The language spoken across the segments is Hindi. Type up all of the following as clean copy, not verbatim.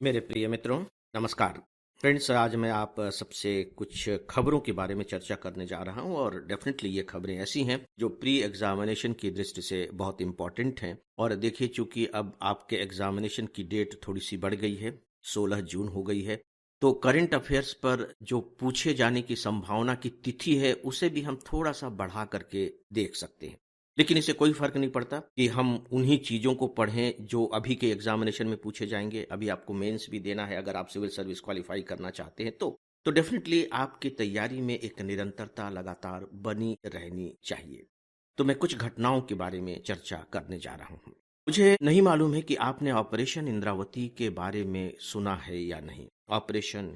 मेरे प्रिय मित्रों, नमस्कार। फ्रेंड्स, आज मैं आप सबसे कुछ खबरों के बारे में चर्चा करने जा रहा हूं और डेफिनेटली ये खबरें ऐसी हैं जो प्री एग्जामिनेशन की दृष्टि से बहुत इंपॉर्टेंट हैं। और देखिए, चूंकि अब आपके एग्जामिनेशन की डेट थोड़ी सी बढ़ गई है, 16 जून हो गई है, तो करंट अफेयर्स पर जो पूछे जाने की संभावना की तिथि है उसे भी हम थोड़ा सा बढ़ा करके देख सकते हैं। लेकिन इससे कोई फर्क नहीं पड़ता कि हम उन्हीं चीज़ों को पढ़ें जो अभी के एग्जामिनेशन में पूछे जाएंगे। अभी आपको मेंस भी देना है, अगर आप सिविल सर्विस क्वालिफाई करना चाहते हैं तो डेफिनेटली आपकी तैयारी में एक निरंतरता लगातार बनी रहनी चाहिए। तो मैं कुछ घटनाओं के बारे में चर्चा करने जा रहा हूँ। मुझे नहीं मालूम है कि आपने ऑपरेशन इंद्रावती के बारे में सुना है या नहीं। Operation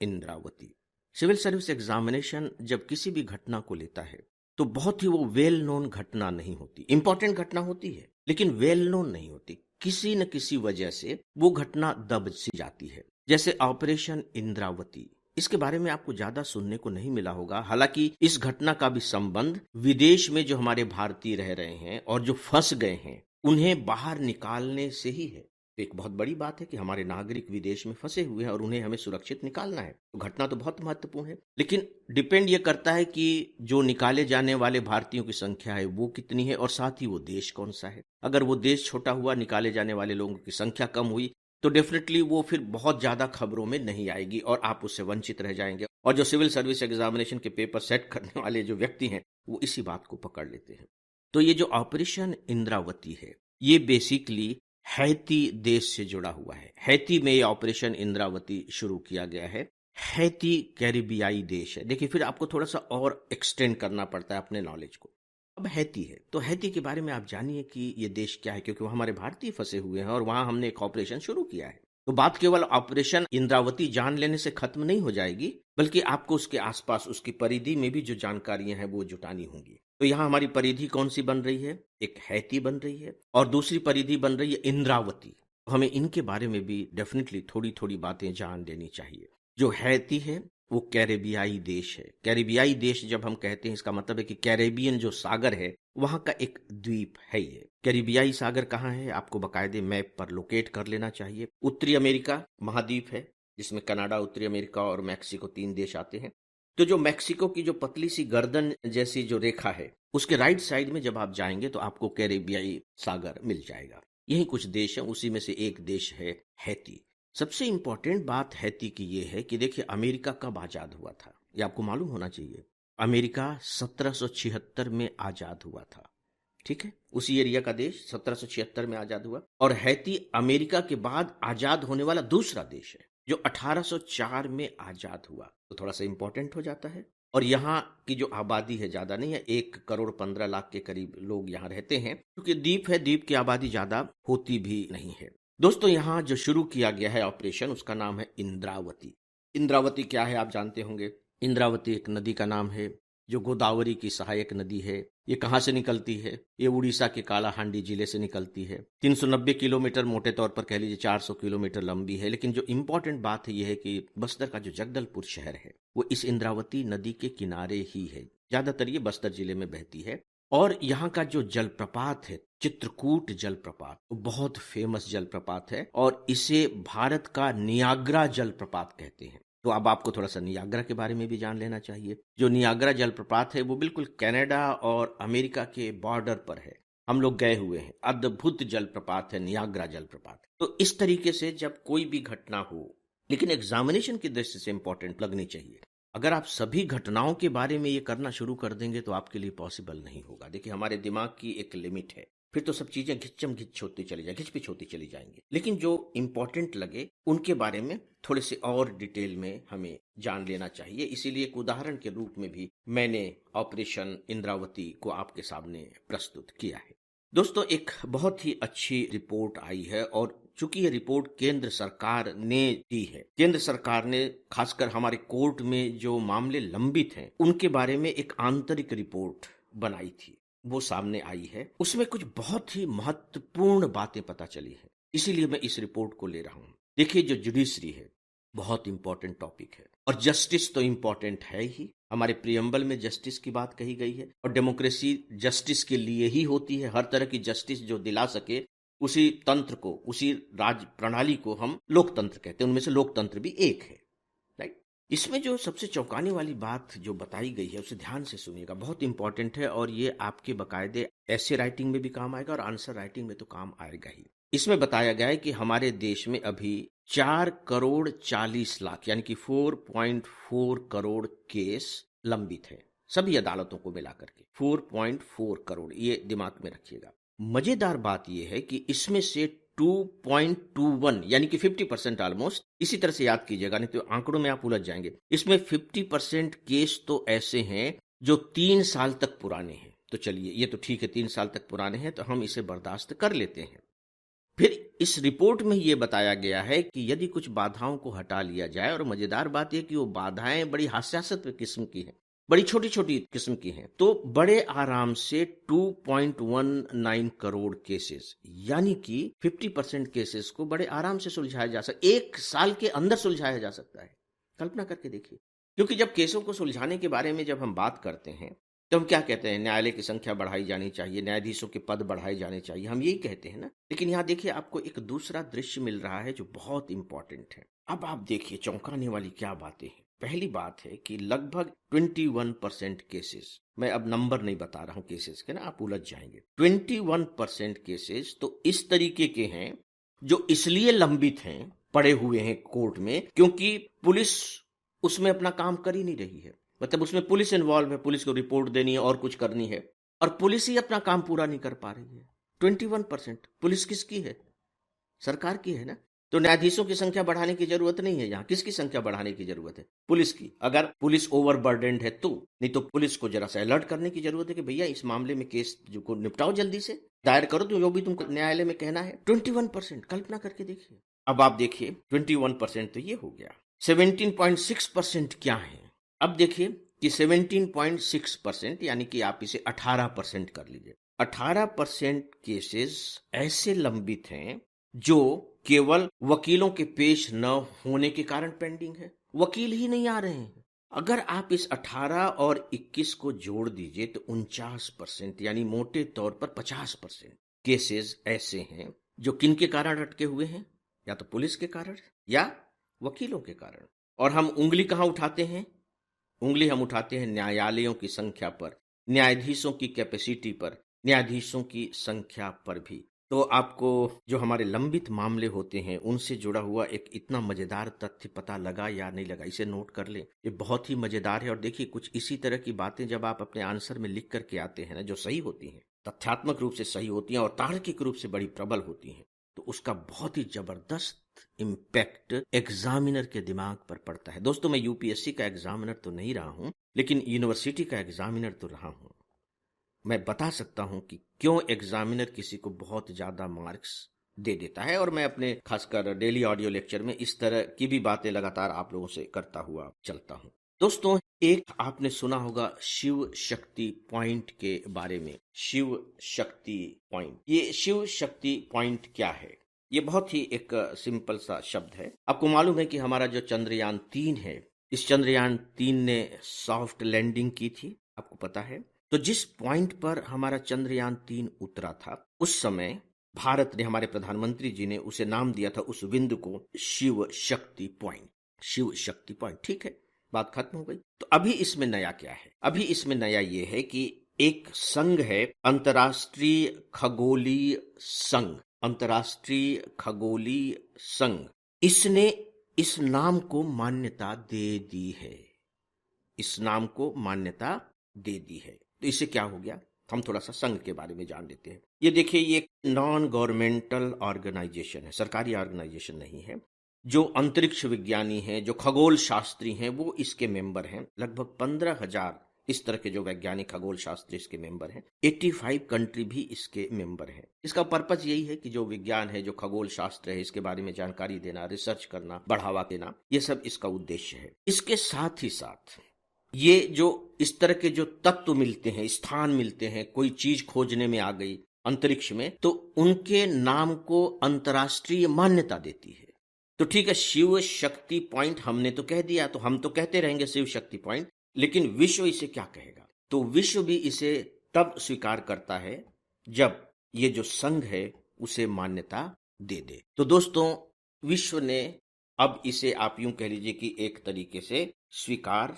Indravati, civil service examination जब किसी भी घटना को लेता है तो बहुत ही वो वेल नोन घटना नहीं होती। इंपॉर्टेंट घटना होती है लेकिन वेल नोन नहीं होती। किसी न किसी वजह से वो घटना दब सी जाती है। जैसे ऑपरेशन इंद्रावती, इसके बारे में आपको ज्यादा सुनने को नहीं मिला होगा। हालांकि इस घटना का भी संबंध विदेश में जो हमारे भारतीय रह रहे हैं और जो फंस गए हैं उन्हें बाहर निकालने से ही है। तो एक बहुत बड़ी बात है कि हमारे नागरिक विदेश में फंसे हुए हैं और उन्हें हमें सुरक्षित निकालना है। तो घटना तो बहुत महत्वपूर्ण है, लेकिन डिपेंड ये करता है कि जो निकाले जाने वाले भारतीयों की संख्या है वो कितनी है और साथ ही वो देश कौन सा है। अगर वो देश छोटा हुआ, निकाले जाने वाले लोगों की संख्या कम हुई, तो डेफिनेटली वो फिर बहुत ज्यादा खबरों में नहीं आएगी और आप उससे वंचित रह जाएंगे। और जो सिविल सर्विस एग्जामिनेशन के पेपर सेट करने वाले जो व्यक्ति हैं वो इसी बात को पकड़ लेते हैं। तो ये जो ऑपरेशन इंद्रावती है ये बेसिकली हैती देश से जुड़ा हुआ है। हैती में ये ऑपरेशन इंद्रावती शुरू किया गया है। हैती कैरिबियाई देश है। देखिए, फिर आपको थोड़ा सा और एक्सटेंड करना पड़ता है अपने नॉलेज को। अब हैती है तो हैती के बारे में आप जानिए कि ये देश क्या है, क्योंकि वहां हमारे भारतीय फंसे हुए हैं और वहां हमने एक ऑपरेशन शुरू किया है। तो बात केवल ऑपरेशन इंद्रावती जान लेने से खत्म नहीं हो जाएगी, बल्कि आपको उसके आसपास, उसकी परिधि में भी जो जानकारियां हैं वो जुटानी होंगी। तो यहाँ हमारी परिधि कौन सी बन रही है? एक हैती बन रही है और दूसरी परिधि बन रही है इंद्रावती। हमें इनके बारे में भी डेफिनेटली थोड़ी थोड़ी बातें जान लेनी चाहिए। जो हैती है वो कैरेबियाई देश है। कैरेबियाई देश जब हम कहते हैं, इसका मतलब है कि कैरेबियन जो सागर है वहां का एक द्वीप है ये। कैरिबियाई सागर कहाँ है आपको बकायदे मैप पर लोकेट कर लेना चाहिए। उत्तरी अमेरिका महाद्वीप है जिसमें कनाडा, उत्तरी अमेरिका और मैक्सिको 3 देश आते हैं। तो जो मैक्सिको की जो पतली सी गर्दन जैसी जो रेखा है उसके राइट साइड में जब आप जाएंगे तो आपको कैरेबियाई सागर मिल जाएगा। यही कुछ देश हैं, उसी में से एक देश है हैती। सबसे इंपॉर्टेंट बात हैती की ये है कि देखिए, अमेरिका कब आजाद हुआ था ये आपको मालूम होना चाहिए। अमेरिका 1776 में आजाद हुआ था। ठीक है, उसी एरिया का देश 1776 में आजाद हुआ। और हैती अमेरिका के बाद आजाद होने वाला दूसरा देश है जो 1804 में आजाद हुआ। तो थोड़ा सा इंपॉर्टेंट हो जाता है। और यहाँ की जो आबादी है ज्यादा नहीं है, 1,15,00,000 के करीब लोग यहाँ रहते हैं। क्योंकि द्वीप है, द्वीप की आबादी ज्यादा होती भी नहीं है। दोस्तों, यहाँ जो शुरू किया गया है ऑपरेशन, उसका नाम है इंद्रावती। इंद्रावती क्या है आप जानते होंगे। इंद्रावती एक नदी का नाम है जो गोदावरी की सहायक नदी है। ये कहाँ से निकलती है? ये उड़ीसा के कालाहांडी जिले से निकलती है। 390 किलोमीटर, मोटे तौर पर कह लीजिए 400 किलोमीटर लंबी है। लेकिन जो इम्पोर्टेंट बात है ये है कि बस्तर का जो जगदलपुर शहर है वो इस इंद्रावती नदी के किनारे ही है। ज्यादातर ये बस्तर जिले में बहती है। और यहाँ का जो जलप्रपात है, चित्रकूट जलप्रपात, वो बहुत फेमस जलप्रपात है और इसे भारत का नियाग्रा जलप्रपात कहते हैं। तो अब आपको थोड़ा सा नियाग्रा के बारे में भी जान लेना चाहिए। जो नियाग्रा जलप्रपात है वो बिल्कुल कनाडा और अमेरिका के बॉर्डर पर है। हम लोग गए हुए हैं। अद्भुत जलप्रपात है नियाग्रा जलप्रपात। तो इस तरीके से जब कोई भी घटना हो, लेकिन एग्जामिनेशन की दृष्टि से इंपॉर्टेंट लगनी चाहिए। अगर आप सभी घटनाओं के बारे में ये करना शुरू कर देंगे तो आपके लिए पॉसिबल नहीं होगा। देखिए, हमारे दिमाग की एक लिमिट है, फिर तो सब चीजें घिच्चम घिच होती चली जाए, घिचपिच होती चली जाएंगी। लेकिन जो इंपॉर्टेंट लगे उनके बारे में थोड़े से और डिटेल में हमें जान लेना चाहिए। इसीलिए एक उदाहरण के रूप में भी मैंने ऑपरेशन इंद्रावती को आपके सामने प्रस्तुत किया है। दोस्तों, एक बहुत ही अच्छी रिपोर्ट आई है और चूंकि ये रिपोर्ट केंद्र सरकार ने दी है, केंद्र सरकार ने खासकर हमारे कोर्ट में जो मामले लंबित हैं उनके बारे में एक आंतरिक रिपोर्ट बनाई थी, वो सामने आई है। उसमें कुछ बहुत ही महत्वपूर्ण बातें पता चली है, इसीलिए मैं इस रिपोर्ट को ले रहा हूं। देखिए, जो जुडिशरी है बहुत इंपॉर्टेंट टॉपिक है और जस्टिस तो इंपॉर्टेंट है ही। हमारे प्रियम्बल में जस्टिस की बात कही गई है और डेमोक्रेसी जस्टिस के लिए ही होती है। हर तरह की जस्टिस जो दिला सके उसी तंत्र को, उसी राज प्रणाली को हम लोकतंत्र कहते हैं। उनमें से लोकतंत्र भी एक है, राइट। इसमें जो सबसे चौंकाने वाली बात जो बताई गई है उसे ध्यान से सुनिएगा, बहुत इंपॉर्टेंट है और ये आपके बकायदे ऐसे राइटिंग में भी काम आएगा और आंसर राइटिंग में तो काम आएगा ही। इसमें बताया गया है कि हमारे देश में अभी 4,40,00,000 यानी कि 4.4 करोड़ केस लंबित है, सभी अदालतों को मिलाकर के 4.4 करोड़, ये दिमाग में रखिएगा। मजेदार बात यह है कि इसमें से 2.21 यानी कि 50% ऑलमोस्ट, इसी तरह से याद कीजिएगा नहीं तो आंकड़ों में आप उलझ जाएंगे। इसमें 50% केस तो ऐसे हैं जो 3 साल तक पुराने हैं। तो चलिए ये तो ठीक है, 3 साल तक पुराने हैं तो हम इसे बर्दाश्त कर लेते हैं। फिर इस रिपोर्ट में ये बताया गया है कि यदि कुछ बाधाओं को हटा लिया जाए, और मजेदार बात यह कि वो बाधाएं बड़ी हास्यास्पद किस्म की हैं, बड़ी छोटी छोटी किस्म की हैं, तो बड़े आराम से 2.19 करोड़ केसेस यानी कि 50% केसेस को बड़े आराम से सुलझाया जा सकता है, 1 साल के अंदर सुलझाया जा सकता है। कल्पना करके देखिए। क्योंकि जब केसों को सुलझाने के बारे में जब हम बात करते हैं तो हम क्या कहते हैं, न्यायालय की संख्या बढ़ाई जानी चाहिए, न्यायाधीशों के पद बढ़ाए जाने चाहिए, हम यही कहते हैं ना। लेकिन यहाँ देखिए आपको एक दूसरा दृश्य मिल रहा है जो बहुत इंपॉर्टेंट है। अब आप देखिए चौंकाने वाली क्या बातें हैं। पहली बात है कि लगभग 21% केसेस, मैं अब नंबर नहीं बता रहा हूं केसेस के ना, आप उलझ जाएंगे। 21% केसेस तो इस तरीके के हैं जो इसलिए लंबित हैं, पड़े हुए हैं कोर्ट में, क्योंकि पुलिस उसमें अपना काम कर ही नहीं रही है। मतलब उसमें पुलिस इन्वॉल्व है, पुलिस को रिपोर्ट देनी है और कुछ करनी है, और पुलिस ही अपना काम पूरा नहीं कर पा रही है। 21% पुलिस किसकी है? सरकार की है ना। तो न्यायाधीशों की संख्या बढ़ाने की जरूरत नहीं है, यहाँ किसकी संख्या बढ़ाने की जरूरत है? पुलिस की। अगर पुलिस ओवरबर्डेंड है तो, नहीं तो पुलिस को जरा सा अलर्ट करने की जरूरत है कि भैया इस मामले में केस जो को निपटाओ, जल्दी से दायर करो, तो जो भी तुमको न्यायालय में कहना है। 21%, कल्पना करके देखिए। अब आप देखिए 21% तो ये हो गया, 17.6% क्या है? अब देखिए कि 17.6% यानी कि आप इसे 18% कर लीजिए। 18% केसेस ऐसे लंबित हैं जो केवल वकीलों के पेश न होने के कारण पेंडिंग है, वकील ही नहीं आ रहे हैं। अगर आप इस 18 और 21 को जोड़ दीजिए तो 49% यानी मोटे तौर पर 50% केसेस ऐसे हैं जो किनके कारण अटके हुए हैं, या तो पुलिस के कारण या वकीलों के कारण। और हम उंगली कहां उठाते हैं? उंगली हम उठाते हैं न्यायालयों की संख्या पर, न्यायाधीशों की कैपेसिटी पर, न्यायाधीशों की संख्या पर भी। तो आपको जो हमारे लंबित मामले होते हैं उनसे जुड़ा हुआ एक इतना मजेदार तथ्य पता लगा या नहीं लगा, इसे नोट कर लें, ये बहुत ही मजेदार है। और देखिए कुछ इसी तरह की बातें जब आप अपने आंसर में लिख करके आते हैं ना, जो सही होती हैं, तथ्यात्मक रूप से सही होती हैं और तार्किक रूप से बड़ी प्रबल होती हैं, तो उसका बहुत ही जबरदस्त इम्पैक्ट एग्जामिनर के दिमाग पर पड़ता है। दोस्तों मैं यूपीएससी का एग्जामिनर तो नहीं रहा हूं, लेकिन यूनिवर्सिटी का एग्जामिनर तो रहा हूं। मैं बता सकता हूं कि क्यों एग्जामिनर किसी को बहुत ज्यादा मार्क्स दे देता है, और मैं अपने खासकर डेली ऑडियो लेक्चर में इस तरह की भी बातें लगातार आप लोगों से करता हुआ चलता हूं। दोस्तों एक आपने सुना होगा शिव शक्ति पॉइंट के बारे में। शिव शक्ति पॉइंट, ये शिव शक्ति पॉइंट क्या है? ये बहुत ही एक सिंपल सा शब्द है। आपको मालूम है कि हमारा जो चंद्रयान 3 है, इस चंद्रयान 3 ने सॉफ्ट लैंडिंग की थी, आपको पता है। तो जिस पॉइंट पर हमारा चंद्रयान 3 उतरा था, उस समय भारत ने, हमारे प्रधानमंत्री जी ने उसे नाम दिया था उस बिंदु को शिव शक्ति पॉइंट। शिव शक्ति पॉइंट, ठीक है, बात खत्म हो गई। तो अभी इसमें नया क्या है? अभी इसमें नया ये है कि एक संघ है, अंतर्राष्ट्रीय खगोलीय संघ, अंतर्राष्ट्रीय खगोलीय संघ, इसने इस नाम को मान्यता दे दी है। इस नाम को मान्यता दे दी है। तो इससे क्या हो गया, हम थोड़ा सा संघ के बारे में जान लेते हैं। ये देखिए, ये एक नॉन गवर्नमेंटल ऑर्गेनाइजेशन है, सरकारी ऑर्गेनाइजेशन नहीं है। जो अंतरिक्ष विज्ञानी हैं, जो खगोल शास्त्री हैं, वो इसके मेंबर हैं। लगभग 15,000 इस तरह के जो वैज्ञानिक खगोल शास्त्री इसके मेंबर हैं। 85 कंट्री भी इसके मेंबर हैं। इसका पर्पस यही है कि जो विज्ञान है, जो खगोल शास्त्र है, इसके बारे में जानकारी देना, रिसर्च करना, बढ़ावा देना, ये सब इसका उद्देश्य है। इसके साथ ही साथ ये जो इस तरह के जो तत्व मिलते हैं, स्थान मिलते हैं, कोई चीज खोजने में आ गई अंतरिक्ष में, तो उनके नाम को अंतर्राष्ट्रीय मान्यता देती है। तो ठीक है, शिव शक्ति पॉइंट हमने तो कह दिया, तो हम तो कहते रहेंगे शिव शक्ति पॉइंट, लेकिन विश्व इसे क्या कहेगा? तो विश्व भी इसे तब स्वीकार करता है जब ये जो संघ है उसे मान्यता दे दे। तो दोस्तों, विश्व ने अब इसे आप यूं कह लीजिए कि एक तरीके से स्वीकार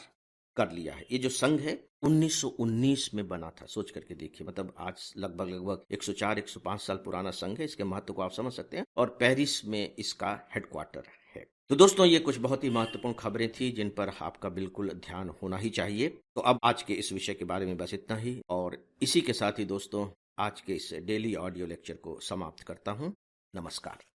कर लिया है। ये जो संघ है 1919 में बना था, सोच करके देखिए, मतलब आज लगभग 104-105 साल पुराना संघ है। इसके महत्व को आप समझ सकते हैं, और पेरिस में इसका हेडक्वार्टर है। तो दोस्तों, ये कुछ बहुत ही महत्वपूर्ण खबरें थी जिन पर आपका बिल्कुल ध्यान होना ही चाहिए। तो अब आज के इस विषय के बारे में बस इतना ही, और इसी के साथ ही दोस्तों आज के इस डेली ऑडियो लेक्चर को समाप्त करता हूं। नमस्कार।